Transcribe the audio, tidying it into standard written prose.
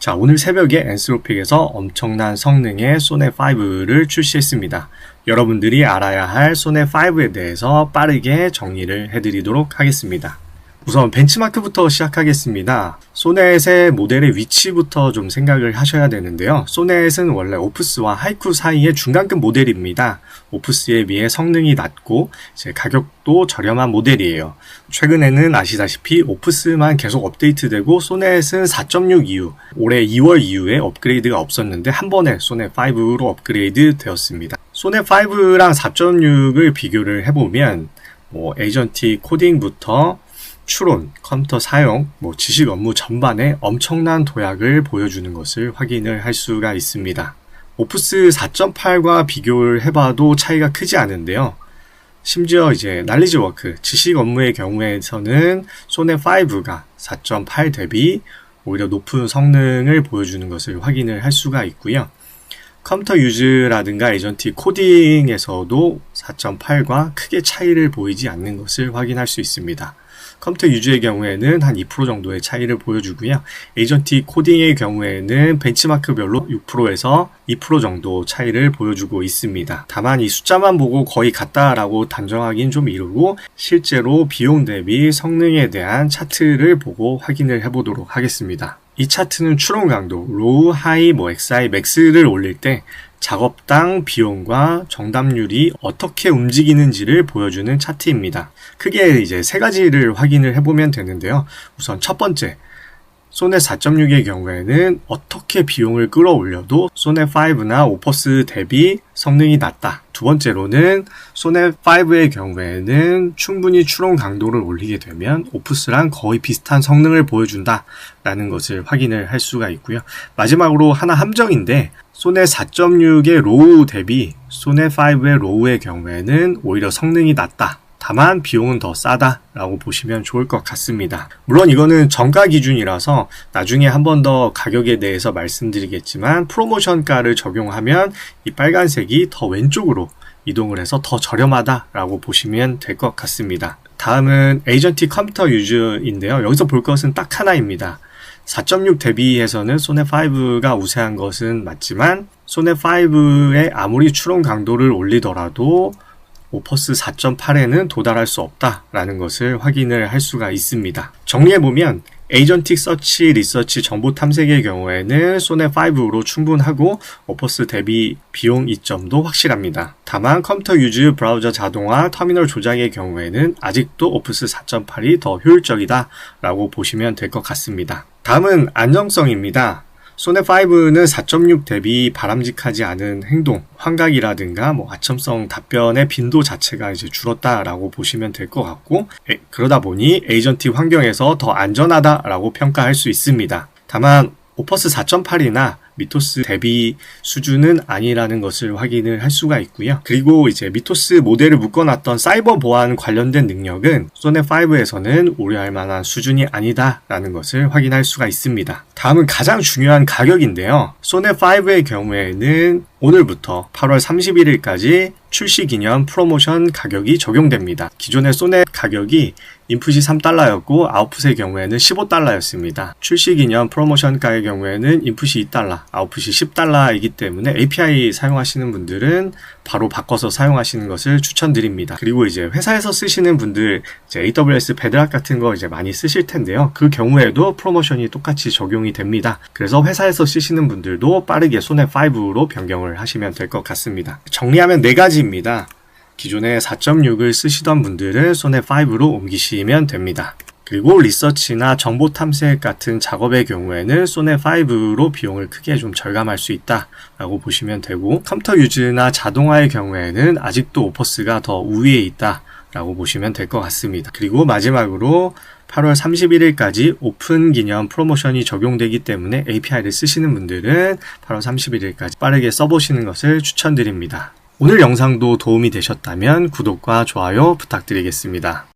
자, 오늘 새벽에 엔스로픽에서 엄청난 성능의 소넷5를 출시했습니다. 여러분들이 알아야 할 소넷5에 대해서 빠르게 정리를 해드리도록 하겠습니다. 우선 벤치마크부터 시작하겠습니다. 소넷의 모델의 위치부터 좀 생각을 하셔야 되는데요. 소넷은 원래 오프스와 하이쿠 사이의 중간급 모델입니다. 오프스에 비해 성능이 낮고 이제 가격도 저렴한 모델이에요. 최근에는 아시다시피 오프스만 계속 업데이트되고 소넷은 4.6 이후 올해 2월 이후에 업그레이드가 없었는데 한 번에 소넷5로 업그레이드 되었습니다. 소넷5랑 4.6을 비교를 해보면 에이전틱 코딩부터 추론, 컴퓨터 사용, 지식 업무 전반에 엄청난 도약을 보여주는 것을 확인을 할 수가 있습니다. 오프스 4.8과 비교를 해봐도 차이가 크지 않은데요. 심지어 이제 날리지 워크, 지식 업무의 경우에서는 소넷5가 4.8 대비 오히려 높은 성능을 보여주는 것을 확인을 할 수가 있고요. 컴퓨터 유즈라든가 에이전틱 코딩에서도 4.8과 크게 차이를 보이지 않는 것을 확인할 수 있습니다. 컴퓨터 유즈의 경우에는 한 2% 정도의 차이를 보여주고요. 에이전틱 코딩의 경우에는 벤치마크별로 6%에서 2% 정도 차이를 보여주고 있습니다. 다만 이 숫자만 보고 거의 같다라고 단정하기는 좀 이르고 실제로 비용 대비 성능에 대한 차트를 보고 확인을 해보도록 하겠습니다. 이 차트는 추론 강도, 로우, 하이, XI, 맥스를 올릴 때 작업당 비용과 정답률이 어떻게 움직이는지를 보여주는 차트입니다. 크게 이제 세 가지를 확인을 해보면 되는데요. 우선 첫 번째, 소넷 4.6의 경우에는 어떻게 비용을 끌어올려도 소넷5나 오퍼스 대비 성능이 낮다. 두 번째로는 소넷5의 경우에는 충분히 추론 강도를 올리게 되면 오프스랑 거의 비슷한 성능을 보여준다 라는 것을 확인을 할 수가 있고요. 마지막으로 하나 함정인데 소넷 4.6의 로우 대비 소넷5의 로우의 경우에는 오히려 성능이 낮다. 다만 비용은 더 싸다라고 보시면 좋을 것 같습니다. 물론 이거는 정가 기준이라서 나중에 한 번 더 가격에 대해서 말씀드리겠지만 프로모션가를 적용하면 이 빨간색이 더 왼쪽으로 이동을 해서 더 저렴하다라고 보시면 될 것 같습니다. 다음은 에이전틱 컴퓨터 유즈인데요. 여기서 볼 것은 딱 하나입니다. 4.6 대비해서는 소넷5가 우세한 것은 맞지만 소넷5의 아무리 추론 강도를 올리더라도 오퍼스 4.8에는 도달할 수 없다라는 것을 확인을 할 수가 있습니다. 정리해보면 에이전틱 서치, 리서치, 정보 탐색의 경우에는 소넷5로 충분하고 오퍼스 대비 비용 이점도 확실합니다. 다만 컴퓨터 유즈, 브라우저 자동화, 터미널 조작의 경우에는 아직도 오퍼스 4.8이 더 효율적이다 라고 보시면 될 것 같습니다. 다음은 안정성입니다. 소넷5는 4.6 대비 바람직하지 않은 행동, 환각이라든가 아첨성 답변의 빈도 자체가 이제 줄었다라고 보시면 될 것 같고 그러다 보니 에이전틱 환경에서 더 안전하다라고 평가할 수 있습니다. 다만 오퍼스 4.8이나 미토스 대비 수준은 아니라는 것을 확인을 할 수가 있고요. 그리고 이제 미토스 모델을 묶어놨던 사이버 보안 관련된 능력은 소넷5에서는 우려할 만한 수준이 아니다라는 것을 확인할 수가 있습니다. 다음은 가장 중요한 가격인데요. 소넷5의 경우에는 오늘부터 8월 31일까지 출시 기념 프로모션 가격이 적용됩니다. 기존의 소넷 가격이 인풋이 3달러였고 아웃풋의 경우에는 15달러였습니다. 출시 기념 프로모션가의 경우에는 인풋이 2달러, 아웃풋이 10달러이기 때문에 API 사용하시는 분들은 바로 바꿔서 사용하시는 것을 추천드립니다. 그리고 이제 회사에서 쓰시는 분들 이제 AWS 베드락 같은 거 이제 많이 쓰실 텐데요. 그 경우에도 프로모션이 똑같이 적용이 됩니다. 그래서 회사에서 쓰시는 분들도 빠르게 소넷5로 변경을 하시면 될 것 같습니다. 정리하면 4가지입니다. 기존에 4.6을 쓰시던 분들은 소넷5로 옮기시면 됩니다. 그리고 리서치나 정보 탐색 같은 작업의 경우에는 소넷5로 비용을 크게 좀 절감할 수 있다라고 보시면 되고 컴퓨터 유즈나 자동화의 경우에는 아직도 오퍼스가 더 우위에 있다라고 보시면 될 것 같습니다. 그리고 마지막으로 8월 31일까지 오픈 기념 프로모션이 적용되기 때문에 API를 쓰시는 분들은 8월 31일까지 빠르게 써보시는 것을 추천드립니다. 오늘 영상도 도움이 되셨다면 구독과 좋아요 부탁드리겠습니다.